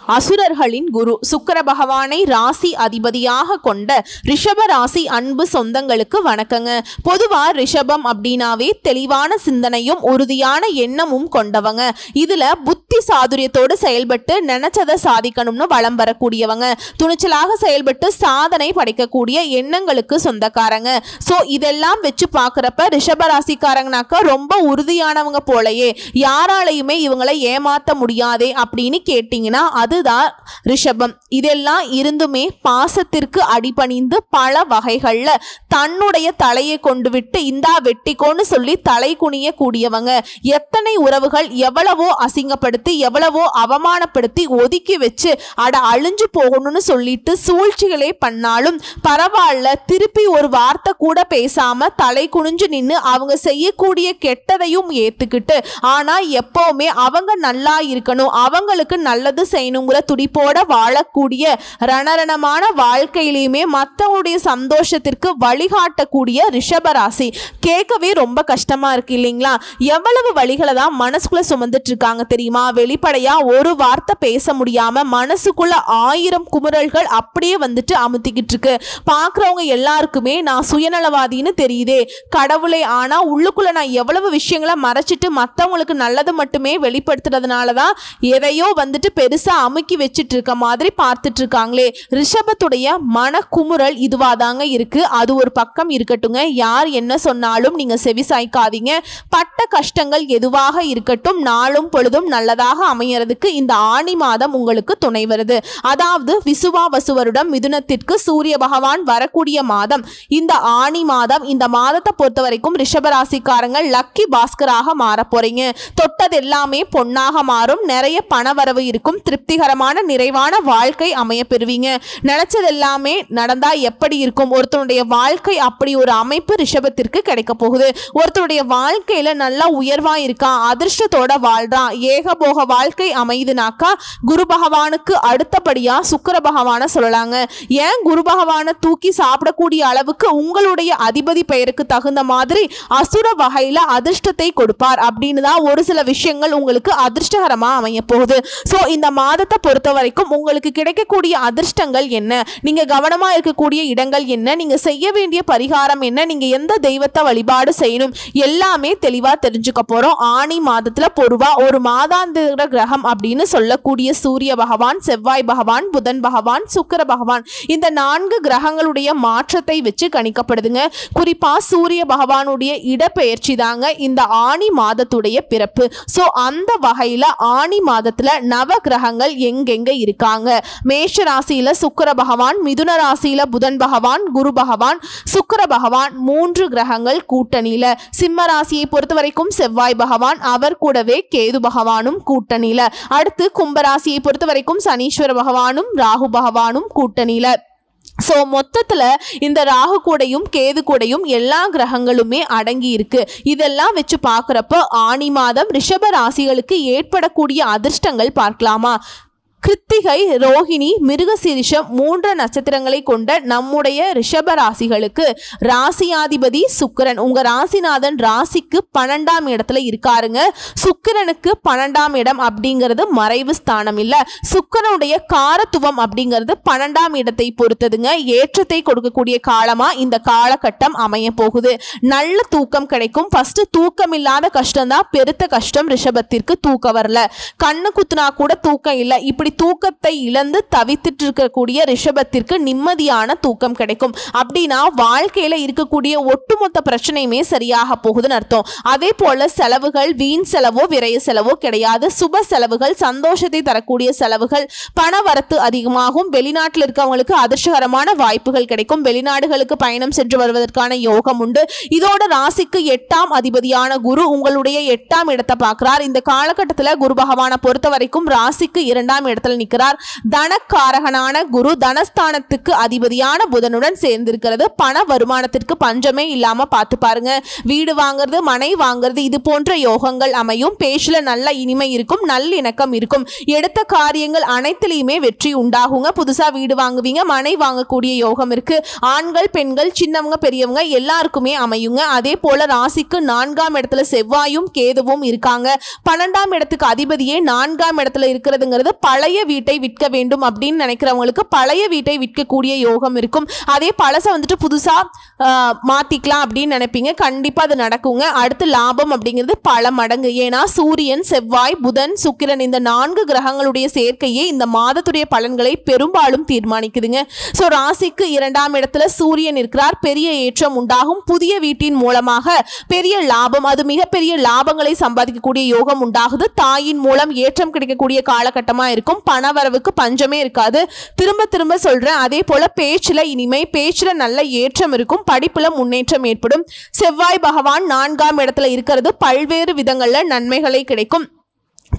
அசுரர்களின் குரு சுக்கிர பகவானை ராசி அதிபதியாக கொண்ட ரிஷப ராசி அன்பு சொந்தங்களுக்கு வணக்கங்க. பொதுவா ரிஷபம் அப்படின்னாவே தெளிவான சிந்தனையும் உறுதியான எண்ணமும் கொண்டவங்க. இதுல புத்தி சாதுரியத்தோடு செயல்பட்டு நினைச்சதை சாதிக்கணும்னு வளம் வரக்கூடியவங்க. துணிச்சலாக செயல்பட்டு சாதனை படைக்கக்கூடிய எண்ணங்களுக்கு சொந்தக்காரங்க. ஸோ இதெல்லாம் வச்சு பார்க்குறப்ப ரிஷப ராசிக்காரங்கனாக்கா ரொம்ப உறுதியானவங்க போலயே, யாராலையுமே இவங்களை ஏமாற்ற முடியாதே அப்படின்னு கேட்டிங்கன்னா அதுதான் ரிஷபம். இதெல்லாம் இருந்துமே பாசத்திற்கு அடிபணிந்து பல வகைகள்ல தன்னுடைய தலையை கொண்டு விட்டு இந்தா வெட்டிக்கோன்னு சொல்லி தலை குனிய கூடியவங்க. எத்தனை உறவுகள் எவ்வளவோ அசிங்கப்படுத்தி எவ்வளவோ அவமானப்படுத்தி ஒதுக்கி வச்சு அழிஞ்சு போகணும்னு சொல்லிட்டு சூழ்ச்சிகளே பண்ணாலும் பரவாயில்ல, திருப்பி ஒரு வார்த்தை கூட பேசாம தலை குனிஞ்சு நின்று அவங்க செய்யக்கூடிய கெட்டதையும் ஏத்துக்கிட்டு ஆனா எப்பவுமே அவங்க நல்லா இருக்கணும், அவங்களுக்கு நல்லது செய்யணுங்கிற துடிப்போட வாழக்கூடிய ரணரணமான வாழ்க்கையிலுமே மற்றவங்களுடைய சந்தோஷத்திற்கு வழிகாட்டக்கூடிய ரிஷபராசி. கேட்கவே ரொம்ப கஷ்டமா இருக்கு இல்லைங்களா? எவ்வளவு வழிகளை தான் மனசுக்குள்ள சுமந்துட்டு இருக்காங்க தெரியுமா? வெளிப்படையா ஒரு வார்த்தை பேச முடியாம மனசுக்குள்ள 1000 குமுறல்கள் அப்படியே வந்துட்டு அமுத்திக்கிட்டு இருக்கு. பார்க்குறவங்க எல்லாருக்குமே நான் சுயநலவாதின்னு தெரியுதே கடவுளே, ஆனா உள்ளுக்குள்ள நான் எவ்வளவு விஷயங்களை மறைச்சிட்டு மற்றவங்களுக்கு நல்லது மட்டுமே வெளிப்படுத்துறதுனாலதான் எதையோ வந்துட்டு பெருசா அமுக்கி வச்சிட்டு இருக்க மாதிரி பார்த்துட்டு இருக்காங்களே. ரிஷபத்துடைய மன குமுறல் இதுவாதாங்க இருக்கு. அது ஒரு பக்கம் இருக்கட்டுங்க, யார் என்ன சொன்னாலும் நீங்க செவி சாய்க்காதீங்க. பட்ட கஷ்டங்கள் எதுவாக இருக்கட்டும், நாளும் பொழுதும் நல்லதாக அமையறதுக்கு இந்த ஆணி மாதம் உங்களுக்கு துணை வருது. அதாவது விசுவாவசுவருடம் மிதுனத்திற்கு சூரிய பகவான் வரக்கூடிய மாதம் இந்த ஆணி மாதம். இந்த மாதத்தை பொறுத்த வரைக்கும் ரிஷபராசிக்காரங்க லக்கி பாஸ்கராக மாற போறீங்க. தொட்டது எல்லாமே பொன்னாக மாறும், நிறைய பணவரவு இருக்கும், திருப்திகரமான நிறைவான வாழ்க்கை அமைய பெறுவீங்க. நினைச்சது எல்லாமே நடந்தா எப்படி இருக்கும்? ஒருத்தருடைய வாழ்க்கை அப்படி ஒரு அமைப்பு ரிஷபத்திற்கு கிடைக்க போகுது. ஒருத்தருடைய வாழ்க்கையில நல்லா உயர்வா இருக்கான், அதிர்ஷ்டத்தோட வாழ்றான், ஏகபோக வாழ்க்கை அமையுதுனாக்கா குரு பகவானுக்கு அடுத்தபடியா சுக்கிர பகவான சொல்லலாங்க. ஏன் குரு பகவானை தூக்கி சாப்பிடக்கூடிய அளவுக்கு உங்களுடைய அதிபதி பெயருக்கு தகுந்த மாதிரி அசுர வகையில அதிர்ஷ்டத்தை கொடுப்பார் அப்படின்னு தான் ஒரு சில விஷயங்கள் உங்களுக்கு அதிர்ஷ்டகரமா அமைய போகுது. ஸோ இந்த மாதத்தை பொறுத்த வரைக்கும் உங்களுக்கு கிடைக்கக்கூடிய அதிர்ஷ்டங்கள் என்ன, நீங்க கவனமா இருக்கக்கூடிய இடங்கள் என்ன, நீங்க செய்ய வேண்டிய பரிகாரம் என்ன, நீங்க எந்த தெய்வத்தை வழிபாடு செய்யணும், எல்லாமே தெளிவா தெரிஞ்சுக்க போறோம். ஆணி மாதத்துல பொதுவா ஒரு மாதாந்திர கிரகம் அப்படின்னு சொல்லக்கூடிய சூரிய பகவான், செவ்வாய் பகவான், புதன் பகவான், சுக்கிர பகவான், இந்த 4 கிரகங்களுடைய மாற்றத்தை வச்சு கணிக்கப்படுதுங்க. குறிப்பா சூரிய பகவானுடைய இடப்பெயர்ச்சி தாங்க இந்த ஆணி மாதத்துடைய பிறப்பு. ஸோ அந்த வகையில ஆணி மாதத்துல நவ கிரகங்கள் எங்கெங்க இருக்காங்க? மேஷ ராசியில சுக்கிர பகவான், மிதுன ராசியில புதன் பகவான், குரு பகவான், சுக்கிர பகவான், 3 கிரகங்கள் கூட்டணியில. சிம்ம ராசியை பொறுத்த வரைக்கும் செவ்வாய் பகவான், அவர் கூடவே கேது பகவானும் கூட்டணியில. அடுத்து கும்பராசியை பொறுத்த வரைக்கும் சனீஸ்வர பகவானும் ராகு பகவானும் கூட்டணியில. ஸோ மொத்தத்தில் இந்த ராகு கூடையும் கேது கூடையும் எல்லா கிரகங்களுமே அடங்கி இருக்கு. இதெல்லாம் வச்சு பார்க்குறப்ப ஆணி மாதம் ரிஷப ராசிகளுக்கு ஏற்படக்கூடிய அதிர்ஷ்டங்கள் பார்க்கலாமா? கிருத்திகை, ரோஹிணி, மிருகசீரிஷம் 3 நட்சத்திரங்களை கொண்ட நம்முடைய ரிஷப ராசிகளுக்கு ராசியாதிபதி சுக்கிரன், உங்க ராசிநாதன் ராசிக்கு 12ஆம் இடத்துல இருக்காருங்க. சுக்கிரனுக்கு 12ஆம் இடம் அப்படிங்கிறது மறைவு ஸ்தானம் இல்ல, சுக்கிரனுடைய காரத்துவம் அப்படிங்கிறது 12ஆம் இடத்தை பொறுத்ததுங்க. ஏற்றத்தை கொடுக்கக்கூடிய காலமா இந்த காலகட்டம் அமைய போகுது. நல்ல தூக்கம் கிடைக்கும். ஃபர்ஸ்ட் தூக்கம் இல்லாத கஷ்டம் தான் பெருத்த கஷ்டம். ரிஷபத்திற்கு தூக்கம் வரல, கண்ணு குத்துனா கூட தூக்கம் இல்லை, இப்படி தூக்கத்தை இழந்து தவித்துட்டு இருக்கக்கூடிய ரிஷபத்திற்கு நிம்மதியான தூக்கம் கிடைக்கும். அப்படின்னா வாழ்க்கையில இருக்கக்கூடிய ஒட்டுமொத்த பிரச்சனையுமே சரியாக போகுதுன்னு அர்த்தம். அதே போல செலவுகள் வீண் செலவோ விரைய செலவோ கிடையாது. சுப செலவுகள், சந்தோஷத்தை தரக்கூடிய செலவுகள், பண வரத்து அதிகமாகும். வெளிநாட்டில் இருக்கவங்களுக்கு அதிர்ஷ்டகரமான வாய்ப்புகள் கிடைக்கும். வெளிநாடுகளுக்கு பயணம் சென்று வருவதற்கான யோகம் உண்டு. இதோட ராசிக்கு 8ஆம் அதிபதியான குரு உங்களுடைய 8ஆம் இடத்தை பார்க்கிறார். இந்த காலகட்டத்தில் குரு பகவானை பொறுத்த வரைக்கும் ராசிக்கு 2ஆம் இடத்துல நிற்கிறார். தனக்காரகனான குரு தனஸ்தானத்துக்கு அதிபதியான புதனுடன் சேர்ந்திருக்கிறது. பண வருமானத்திற்கு பஞ்சமே இல்லாம பார்த்து பாருங்க. வீடு வாங்குறது, மனை வாங்குறது, இது போன்ற யோகங்கள் அமையும். பேச்சுல நல்ல இனிமை இருக்கும், நல்லிணக்கம் இருக்கும். எடுத்த காரியங்கள் அனைத்திலையுமே வெற்றி உண்டாகுங்க. புதுசா வீடு வாங்குவீங்க, மனை வாங்கக்கூடிய யோகம் இருக்கு. ஆண்கள் பெண்கள் சின்னவங்க பெரியவங்க எல்லாருக்குமே அமையுங்க. அதே போல ராசிக்கு 4ஆம் இடத்துல செவ்வாயும் கேதுவும் இருக்காங்க. 12ஆம் இடத்துக்கு அதிபதியே 4ஆம் இடத்துல இருக்கிறதுங்கிறது பழைய பழைய வீட்டை விற்க வேண்டும் அப்படின்னு நினைக்கிறவங்களுக்கு பழைய வீட்டை விற்கக்கூடிய யோகம் இருக்கும். அதே பழசை வந்துட்டு புதுசா மாத்திக்கலாம் அப்படின்னு நினைப்பீங்க, கண்டிப்பா அது நடக்குங்க. அடுத்து லாபம் அப்படிங்கிறது பல மடங்கு. ஏன்னா சூரியன், செவ்வாய், புதன், சுக்கிரன் இந்த 4 கிரகங்களுடைய சேர்க்கையே இந்த மாதத்துடைய பலன்களை பெரும்பாலும் தீர்மானிக்குதுங்க. ஸோ ராசிக்கு 2ஆம் இடத்துல சூரியன் இருக்கிறார். பெரிய ஏற்றம் உண்டாகும். புதிய வீட்டின் மூலமாக பெரிய லாபம், அது மிகப்பெரிய லாபங்களை சம்பாதிக்கக்கூடிய யோகம் உண்டாகுது. தாயின் மூலம் ஏற்றம் கிடைக்கக்கூடிய காலகட்டமா இருக்கும். பணவரவுக்கு பஞ்சமே இருக்காது. திரும்ப திரும்ப சொல்றேன். அதே போல பேச்சுல இனிமை, பேச்சுல நல்ல ஏற்றம் இருக்கும். படிப்புல முன்னேற்றம் ஏற்படும். செவ்வாய் பகவான் 4ஆம் இடத்துல இருக்கிறது பல்வேறு விதங்கள்ல நன்மைகளை கிடைக்கும்.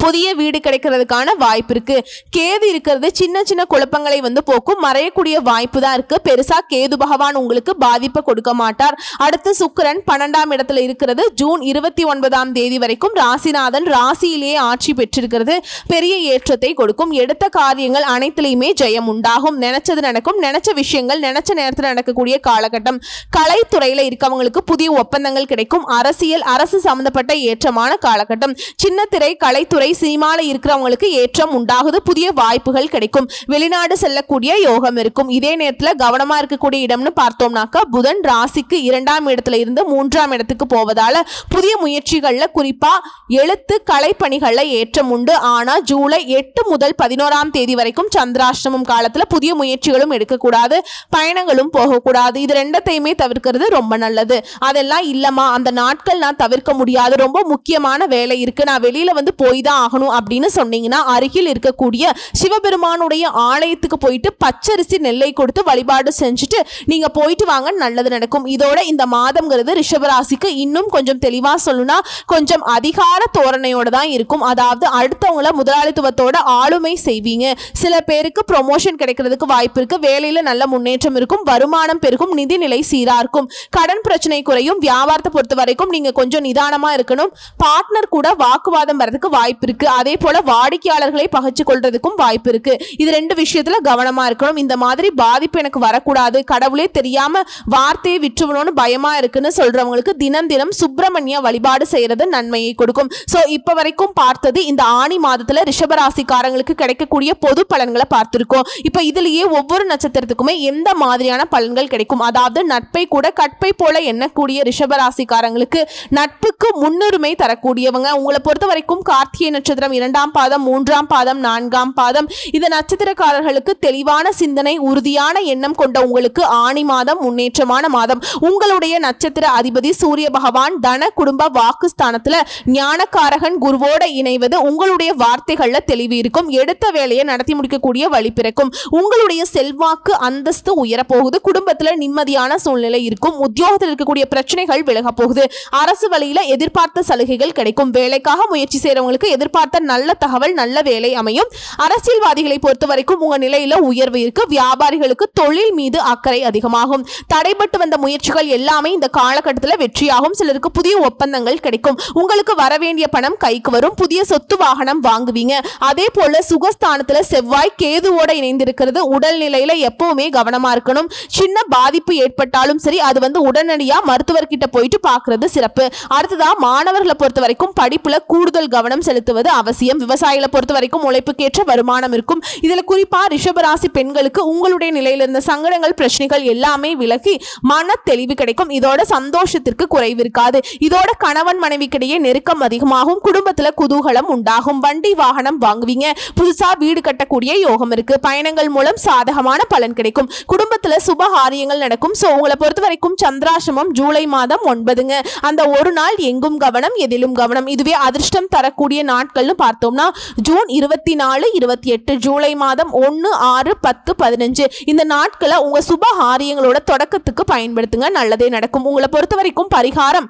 புதிய வீடு கிடைக்கிறதுக்கான வாய்ப்பு இருக்கு. கேது இருக்கிறது சின்ன சின்ன குழப்பங்களை போக்கும். மறையக்கூடிய வாய்ப்பு தான் இருக்கு. பெருசா கேது பகவான் உங்களுக்கு பாதிப்பை கொடுக்க மாட்டார். அடுத்து சுக்கிரன் 12ஆம் இடத்துல இருக்கிறது. ஜூன் 29ஆம் தேதி வரைக்கும் ராசிநாதன் ராசியிலேயே ஆட்சி பெற்றிருக்கிறது. பெரிய ஏற்றத்தை கொடுக்கும். எடுத்த காரியங்கள் அனைத்திலையுமே ஜெயம் உண்டாகும். நினைச்சது நடக்கும். நினைச்ச விஷயங்கள் நினைச்ச நேரத்தில் நடக்கக்கூடிய காலகட்டம். கலைத்துறையில இருக்கவங்களுக்கு புதிய ஒப்பந்தங்கள் கிடைக்கும். அரசியல், அரசு சம்பந்தப்பட்ட ஏற்றமான காலகட்டம். சின்னத்திரை, கலைத்துறை, சினிமால இருக்கிறவங்களுக்கு ஏற்றம் உண்டாகுது. புதிய வாய்ப்புகள் கிடைக்கும். வெளிநாடு செல்லக்கூடிய யோகம் இருக்கும். இதே நேரத்தில் கவனமா இருக்கக்கூடிய இடம்னு பார்த்தோம்னாக்கா புதன் ராசிக்கு 2ஆம் இடத்துல இருந்து 3ஆம் இடத்துக்கு போவதால புதிய முயற்சிகள்ல குறிப்பா எழுத்து, கலைப்பணிகள்ல ஏற்றம் உண்டு. ஆனா ஜூலை 8 முதல் 11ஆம் தேதி வரைக்கும் சந்திராஷ்டமம் காலத்துல புதிய முயற்சிகளும் எடுக்கக்கூடாது, பயணங்களும் போகக்கூடாது. இது ரெண்டத்தையுமே தவிர்க்கிறது ரொம்ப நல்லது. அதெல்லாம் இல்லமா அந்த நாட்கள் நான் தவிர்க்க முடியாது, ரொம்ப முக்கியமான வேலை இருக்கு, நான் வெளியில போய் தான் ஆகணும் அப்படின்னு சொன்னீங்கன்னா அருகில் இருக்கக்கூடிய சிவபெருமானுடைய ஆலயத்துக்கு போயிட்டு பச்சரிசி நெல்லை கொடுத்து வழிபாடு செஞ்சுட்டு நீங்க போயிட்டு வாங்க, நல்லது நடக்கும். இதோட இந்த மாதம்ங்கிறது ரிஷபராசிக்கு இன்னும் கொஞ்சம் தெளிவா சொல்லணும்னா கொஞ்சம் அதிகார தோரணையோட தான் இருக்கும். அதாவது அடுத்தவங்கள முதலாளித்துவத்தோட ஆளுமை செய்வீங்க. சில பேருக்கு ப்ரொமோஷன் கிடைக்கிறதுக்கு வாய்ப்பு இருக்கு. வேலையில நல்ல முன்னேற்றம் இருக்கும். வருமானம் பெருகும். நிதிநிலை சீரா இருக்கும். கடன் பிரச்சனை குறையும். வியாபாரத்தை பொறுத்த வரைக்கும் நீங்க கொஞ்சம் நிதானமா இருக்கணும். பார்ட்னர் கூட வாக்குவாதம் வரதுக்கு வாய்ப்பு இருக்கு. அதே போல வாடிக்கையாளர்களை பகைச்சு கொள்றதுக்கும் வாய்ப்பு இருக்கு. இது 2 விஷயத்துல கவனமா இருக்கணும். இந்த மாதிரி பாதிப்பு எனக்கு வரக்கூடாது, கடவுளே தெரியாம வார்த்தையை விற்றுவணும்னு பயமா இருக்குன்னு சொல்றவங்களுக்கு தினம் தினம் சுப்பிரமணிய வழிபாடு செய்யறது நன்மையை கொடுக்கும். சோ இப்ப வரைக்கும் பார்த்தது இந்த ஆணி மாதத்துல ரிஷபராசிக்காரங்களுக்கு கிடைக்கக்கூடிய பொது பலன்களை பார்த்திருக்கோம். இப்ப இதுலயே ஒவ்வொரு நட்சத்திரத்துக்குமே எந்த மாதிரியான பலன்கள் கிடைக்கும், அதாவது நட்பை கூட கற்பை போல எண்ணக்கூடிய ரிஷபராசிக்காரங்களுக்கு நட்புக்கு முன்னுரிமை தரக்கூடியவங்க. உங்களை பொறுத்த வரைக்கும் கார்த்திகை நட்சத்திரம் 2ஆம் பாதம், 3ஆம் பாதம், 4ஆம் பாதம் இந்த நட்சத்திரக்காரர்களுக்கு தெளிவான சிந்தனை, உறுதியான எண்ணம் கொண்ட உங்களுக்கு ஆணி மாதம் முன்னேற்றமான மாதம். உங்களுடைய நட்சத்திர அதிபதி சூரிய பகவான் தன, குடும்ப, வாக்குஸ்தானத்துல ஞானக்காரகன் குருவோட இணைவது உங்களுடைய வார்த்தைகள்ல தெளிவு இருக்கும். எடுத்த வேலையை நடத்தி முடிக்கக்கூடிய வழி பிறக்கும். உங்களுடைய செல்வாக்கு, அந்தஸ்து உயரப்போகுது. குடும்பத்துல நிம்மதியான சூழ்நிலை இருக்கும். உத்தியோகத்தில் இருக்கக்கூடிய பிரச்சனைகள் விலக போகுது. அரசு வழியில எதிர்பார்த்த சலுகைகள் கிடைக்கும். வேலைக்காக முயற்சி செய்யறவங்களுக்கு எதிர்பார்த்த நல்ல தகவல், நல்ல வேலை அமையும். அரசியல்வாதிகளை பொறுத்த வரைக்கும் உங்க நிலையில உயர்வு இருக்கு. வியாபாரிகளுக்கு தொழில் மீது அக்கறை அதிகமாகும். தடைபட்டு வந்த முயற்சிகள் எல்லாமே இந்த காலகட்டத்தில் வெற்றியாகும். சிலருக்கு புதிய ஒப்பந்தங்கள் கிடைக்கும். உங்களுக்கு வர வேண்டிய பணம் கைக்கு வரும். புதிய சொத்து, வாகனம் வாங்குவீங்க. அதே போல சுகஸ்தானத்துல செவ்வாய் கேதுவோட இணைந்திருக்கிறது. உடல்நிலையில எப்பவுமே கவனமா இருக்கணும். சின்ன பாதிப்பு ஏற்பட்டாலும் சரி அது உடனடியா மருத்துவர்கிட்ட போயிட்டு பார்க்கிறது சிறப்பு. அடுத்ததா மாணவர்களை பொறுத்த வரைக்கும் படிப்புல கூடுதல் கவனம் செலுத்துவது அவசியம். விவசாயிகளை பொறுத்த வரைக்கும் உழைப்புக்கேற்ற வருமானம் இருக்கும். இதுல குறிப்பா ரிஷபராசி பெண்களுக்கு உங்களுடைய நிலையில இருந்த சங்கடங்கள், பிரச்சனைகள் எல்லாமே விலகி மன தெளிவு கிடைக்கும். இதோட சந்தோஷத்திற்கு குறைவு இருக்காது. இதோட கணவன் மனைவிக்கிடையே நெருக்கம் அதிகமாகும். குடும்பத்துல குதூகலம் உண்டாகும். வண்டி வாகனம் வாங்குவீங்க. புதுசா வீடு கட்டக்கூடிய யோகம் இருக்கு. பயணங்கள் மூலம் சாதகமான பலன் கிடைக்கும். குடும்பத்துல சுபகாரியங்கள் நடக்கும். சோ உங்களை பொறுத்த வரைக்கும் சந்திராசிரமம் ஜூலை மாதம் 9ங்க. அந்த ஒரு நாள் எங்கும் கவனம், எதிலும் கவனம். இதுவே அதிர்ஷ்டம் தரக்கூடிய நாட்கள்னு பார்த்தோம்னா ஜூன் 24, 28, ஜூலை மாதம் 1, 6, 10, 15 இந்த நாட்களை உங்க சுபகாரியங்களோட தொடக்கத்துக்கு பயன்படுத்துங்க. நல்லதே நடக்கும். உங்களை பொறுத்த வரைக்கும் பரிகாரம்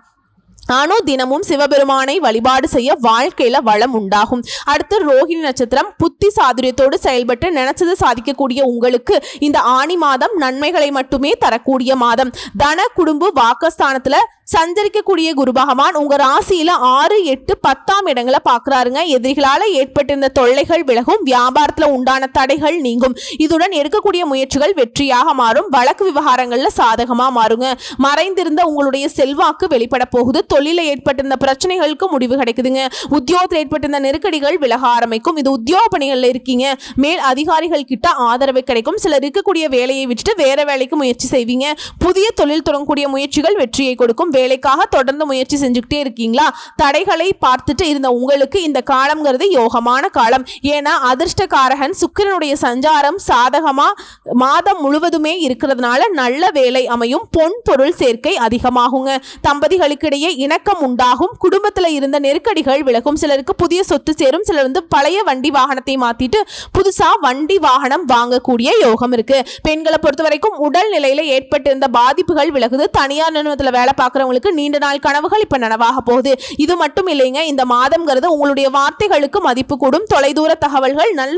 ஆனோ தினமும் சிவபெருமானை வழிபாடு செய்ய வாழ்க்கையில வளம் உண்டாகும். அடுத்து ரோஹிணி நட்சத்திரம். புத்தி சாதுரியத்தோடு செயல்பட்டு நினைச்சது சாதிக்கக்கூடிய உங்களுக்கு இந்த ஆணி மாதம் நன்மைகளை மட்டுமே தரக்கூடிய மாதம். தன, குடும்ப, வாக்குஸ்தானத்துல சஞ்சரிக்கக்கூடிய குரு பகவான் உங்க ராசியில 6, 8, 10ஆம் இடங்களை பார்க்கிறாருங்க. எதிரிகளால ஏற்பட்டிருந்த தொல்லைகள் விலகும். வியாபாரத்துல உண்டான தடைகள் நீங்கும். இதுடன் எடுக்கக்கூடிய முயற்சிகள் வெற்றியாக மாறும். வழக்கு விவகாரங்கள்ல சாதகமா மாறுங்க. மறைந்திருந்த உங்களுடைய செல்வாக்கு வெளிப்பட போகுது. தொழில ஏற்பட்டிருந்த பிரச்சனைகளுக்கு முடிவு கிடைக்குதுங்க. உத்தியோகத்தில் ஏற்பட்டிருந்த நெருக்கடிகள் விலக ஆரம்பிக்கும். இது உத்தியோக பணிகள்ல இருக்கீங்க, மேல் அதிகாரிகள் கிட்ட ஆதரவு கிடைக்கும். சிலர் இருக்கக்கூடிய வேலையை விட்டுட்டு வேற வேலைக்கு முயற்சி செய்வீங்க. புதிய தொழில் தொடங்கக்கூடிய முயற்சிகள் வெற்றியை கொடுக்கும். வேலைக்காக தொடர்ந்து முயற்சி செஞ்சுக்கிட்டே இருக்கீங்களா? தடைகளை பார்த்துட்டு இருந்த உங்களுக்கு இந்த காலம்ங்கிறது யோகமான காலம். ஏன்னா அதிர்ஷ்டகாரகன் சுக்கிரனுடைய சஞ்சாரம் சாதகமா மாதம் முழுவதுமே இருக்கிறதுனால நல்ல வேலை அமையும். பொன் பொருள் சேர்க்கை அதிகமாகுங்க. தம்பதிகளுக்கிடையே இணக்கம் உண்டாகும். குடும்பத்தில் இருந்த நெருக்கடிகள் விலகும். சிலருக்கு புதிய சொத்து சேரும். சிலர் பழைய வண்டி வாகனத்தை மாத்திட்டு புதுசா வண்டி வாகனம் வாங்கக்கூடிய யோகம் இருக்கு. பெண்களை பொறுத்த வரைக்கும் உடல் நிலையில ஏற்பட்டிருந்த பாதிப்புகள் விலகுது. தனியார் நிறுவனத்தில் வேலை பார்க்கறவங்களுக்கு நீண்ட நாள் கனவுகள் இப்ப நனவாக போகுது. இது மட்டும் இல்லைங்க, இந்த மாதம்ங்கிறது உங்களுடைய வார்த்தைகளுக்கு மதிப்பு கூடும். தொலைதூர தகவல்கள் நல்ல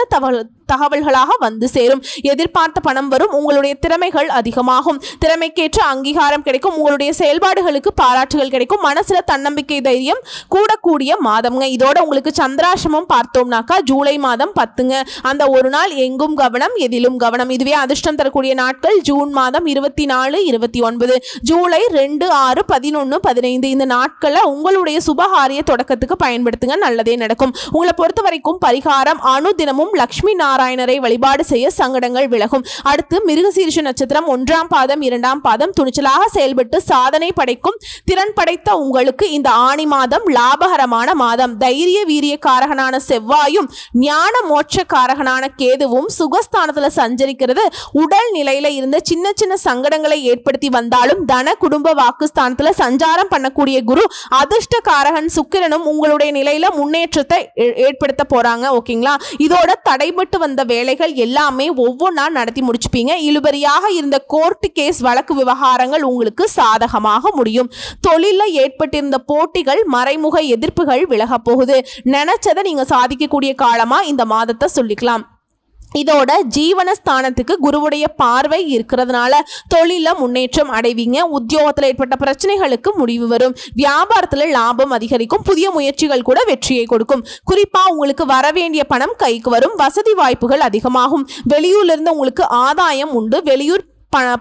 தகவல்களாக வந்து சேரும். எதிர்பார்த்த பணம் வரும். உங்களுடைய திறமைகள் அதிகமாகும். திறமைக்கேற்ற அங்கீகாரம் கிடைக்கும். உங்களுடைய செயல்பாடுகளுக்கு பாராட்டுகள் கிடைக்கும். மனசுல தன்னம்பிக்கை தைரியம் கூடக்கூடிய மாதம்ங்க. இதோட உங்களுக்கு சந்திராசிரமம் பார்த்தோம்னாக்கா ஜூலை மாதம் 10ங்க. அந்த ஒரு நாள் எங்கும் கவனம், எதிலும் கவனம். இதுவே அதிர்ஷ்டம் தரக்கூடிய நாட்கள் ஜூன் மாதம் 24, 29, ஜூலை 2, 6, 11, 15. இந்த நாட்களை உங்களுடைய சுபகாரிய தொடக்கத்துக்கு பயன்படுத்துங்க, நல்லதே நடக்கும். உங்களை பொறுத்த வரைக்கும் பரிகாரம் அனுதினமும் லட்சுமி நாராயணரை வழிபாடு செய்ய சங்கடங்கள் விலகும். அடுத்து மிருகசீரிஷ நட்சத்திரம் 1ஆம் பாதம் 2ஆம் பாதம் துணிச்சலாக செயல்பட்டு சாதனை படைக்கும் திறன் படைத்த உங்களுக்கு இந்த ஆணி மாதம் லாபகரமான மாதம். தைரிய வீரிய காரகனான செவ்வாயும் ஞான மோட்ச காரகனான கேதுவும் சுகஸ்தானத்துல சஞ்சரிக்கிறது. உடல் நிலையில இருந்த சின்ன சின்ன சங்கடங்களை ஏற்படுத்தி வந்தாலும் தன குடும்ப வாக்குஸ்தானத்துல சஞ்சாரம் பண்ணக்கூடிய குரு அதிர்ஷ்டகாரகன் சுக்கிரனும் உங்களுடைய நிலையில முன்னேற்றத்தை ஏற்படுத்த போறாங்க. ஓகேங்களா? இதோட தடைபட்டு வந்த வேலைகள் எல்லாமே ஒவ்வொன்றா நடத்தி முடிச்சுப்பீங்க. இழுபறியாக இருந்த கோர்ட் கேஸ் வழக்கு விவகாரங்கள் உங்களுக்கு சாதகமாக முடியும். தொழில ஏற்பட்டிருந்த போட்டிகள் மறைமுக எதிர்ப்புகள் விலக போகுது. நினைச்சதை நீங்க சாதிக்கக்கூடிய காலமா இந்த மாதத்தை சொல்லிக்கலாம். இதோட ஜீவனஸ்தானத்துக்கு குருவுடைய பார்வை இருக்கிறதுனால தொழில முன்னேற்றம் அடைவீங்க. உத்தியோகத்தில் ஏற்பட்ட பிரச்சனைகளுக்கு முடிவு வரும். வியாபாரத்தில் லாபம் அதிகரிக்கும். புதிய முயற்சிகள் கூட வெற்றியை கொடுக்கும். குறிப்பா உங்களுக்கு வர வேண்டிய பணம் கைக்கு வரும். வசதி வாய்ப்புகள் அதிகமாகும். வெளியூர்ல இருந்து உங்களுக்கு ஆதாயம் உண்டு. வெளியூர்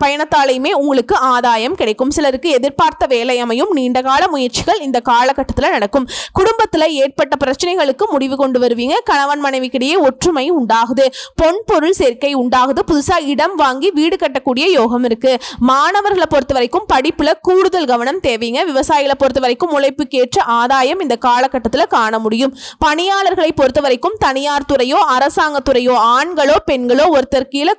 பயணத்தாலையுமே உங்களுக்கு ஆதாயம் கிடைக்கும். சிலருக்கு எதிர்பார்த்த வேலை அமையும். நீண்டகால முயற்சிகள் இந்த காலகட்டத்தில் நடக்கும். குடும்பத்தில் ஏற்பட்ட பிரச்சனைகளுக்கு முடிவு கொண்டு வருவீங்க. கணவன் மனைவிக்கிடையே ஒற்றுமை உண்டாகுது. பொன் பொருள் சேர்க்கை உண்டாகுது. புதுசா இடம் வாங்கி வீடு கட்டக்கூடிய யோகம் இருக்கு. மாணவர்களை பொறுத்த வரைக்கும் படிப்புல கூடுதல் கவனம் தேவைங்க. விவசாயிகளை பொறுத்த வரைக்கும் உழைப்புக்கேற்ற ஆதாயம் இந்த காலகட்டத்தில் காண முடியும். பணியாளர்களை பொறுத்த வரைக்கும் தனியார் துறையோ அரசாங்கத்துறையோ ஆண்களோ பெண்களோ ஒருத்தர் கீழே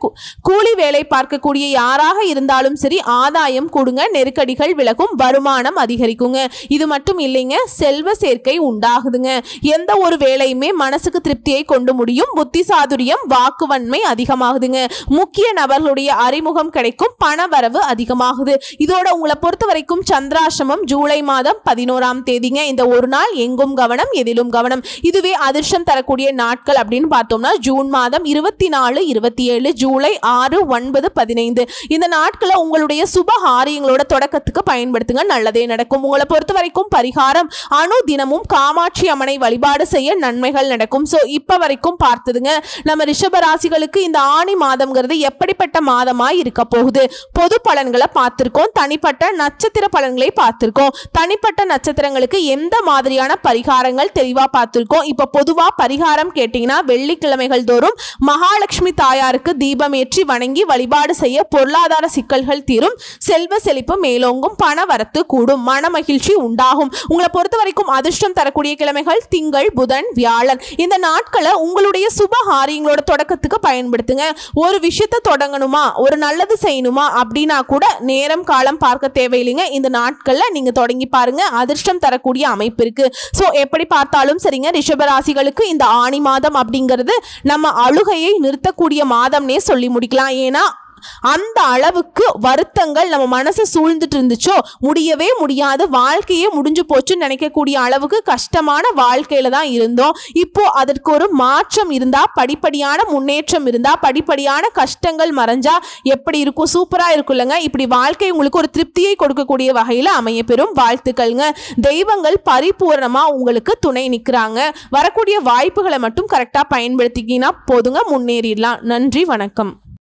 கூலி வேலை பார்க்கக்கூடிய யாராக இருந்தாலும் சரி ஆதாயம் கொடுங்க. நெருக்கடிகள் விலகும். வருமானம் அதிகரிக்குங்க. இது மட்டும் இல்லைங்க, செல்வ சேர்க்கை உண்டாகுதுங்க. எந்த ஒரு வேலையுமே மனசுக்கு திருப்தியை கொண்டு முடியும். புத்தி சாதுரியம் வாக்குவன்மை அதிகமாகுதுங்க. முக்கிய நபர்களுடைய அறிமுகம் கிடைக்கும். பண வரவு அதிகமாகுது. இதோட உங்களை பொறுத்த வரைக்கும் சந்திராசிரமம் ஜூலை மாதம் 11ஆம் தேதிங்க. இந்த ஒரு நாள் எங்கும் கவனம், எதிலும் கவனம். இதுவே அதிர்ஷ்டம் தரக்கூடிய நாட்கள் அப்படின்னு பார்த்தோம்னா ஜூன் மாதம் 24, 27, ஜூலை 6, 9, 15. இந்த நாட்களை உங்களுடைய சுபகாரியங்களோட தொடக்கத்துக்கு பயன்படுத்துங்க, நல்லதே நடக்கும். உங்களை பொறுத்த வரைக்கும் பரிகாரம் அனுதினமும் காமாட்சி அம்மனை வழிபாடு செய்ய நன்மைகள் நடக்கும். சோ இப்ப வரைக்கும் பார்த்ததுங்க நம்ம ரிஷப ராசிகளுக்கு இந்த ஆணி மாதம்ங்கிறது எப்படிப்பட்ட மாதமாய் இருக்க போகுது. பொது பலன்களை பார்த்திருக்கோம். தனிப்பட்ட நட்சத்திர பலன்களை பார்த்திருக்கோம். தனிப்பட்ட நட்சத்திரங்களுக்கு எந்த மாதிரியான பரிகாரங்கள் தெளிவா பார்த்திருக்கோம். இப்ப பொதுவா பரிகாரம் கேட்டீங்கன்னா வெள்ளிக்கிழமைகள் தோறும் மகாலட்சுமி தாயாருக்கு தீபம் ஏற்றி வணங்கி வழிபாடு செய்ய பொருளாதார சிக்கல்கள் தீரும். செல்வ செழிப்பு மேலோங்கும். பண வரத்து கூடும். மன மகிழ்ச்சி உண்டாகும். உங்களை பொறுத்த வரைக்கும் அதிர்ஷ்டம் தரக்கூடிய கிழமைகள் திங்கள், புதன், வியாழன். இந்த நாட்களை உங்களுடைய சுபகாரியங்களோட தொடக்கத்துக்கு பயன்படுத்துங்க. ஒரு விஷயத்தை தொடங்கணுமா, ஒரு நல்லது செய்யணுமா அப்படின்னா கூட நேரம் காலம் பார்க்க தேவையில்லைங்க. இந்த நாட்கள்ல நீங்க தொடங்கி பாருங்க. அதிர்ஷ்டம் தரக்கூடிய அமைப்பு இருக்கு. சோ எப்படி பார்த்தாலும் சரிங்க, ரிஷபராசிகளுக்கு இந்த ஆணி மாதம் அப்படிங்கிறது நம்ம அழுகையை நிறுத்தக்கூடிய மாதம்னே சொல்லி முடிக்கலாம். ஏன்னா அந்த அளவுக்கு வருத்தங்கள் நம்ம மனசை சூழ்ந்துட்டு இருந்துச்சோ, முடியவே முடியாது, வாழ்க்கையே முடிஞ்சு போச்சுன்னு நினைக்கக்கூடிய அளவுக்கு கஷ்டமான வாழ்க்கையில தான் இருந்தோம். இப்போ அதற்கு ஒரு மாற்றம் இருந்தா, படிப்படியான முன்னேற்றம் இருந்தா, படிப்படியான கஷ்டங்கள் மறைஞ்சா எப்படி இருக்கும்? சூப்பரா இருக்குல்லங்க. இப்படி வாழ்க்கை உங்களுக்கு ஒரு திருப்தியை கொடுக்கக்கூடிய வகையில அமைய பெறும். வாழ்த்துக்கள்ங்க. தெய்வங்கள் பரிபூர்ணமா உங்களுக்கு துணை நிற்கிறாங்க. வரக்கூடிய வாய்ப்புகளை மட்டும் கரெக்டா பயன்படுத்திக்கினா போதுங்க, முன்னேறிடலாம். நன்றி, வணக்கம்.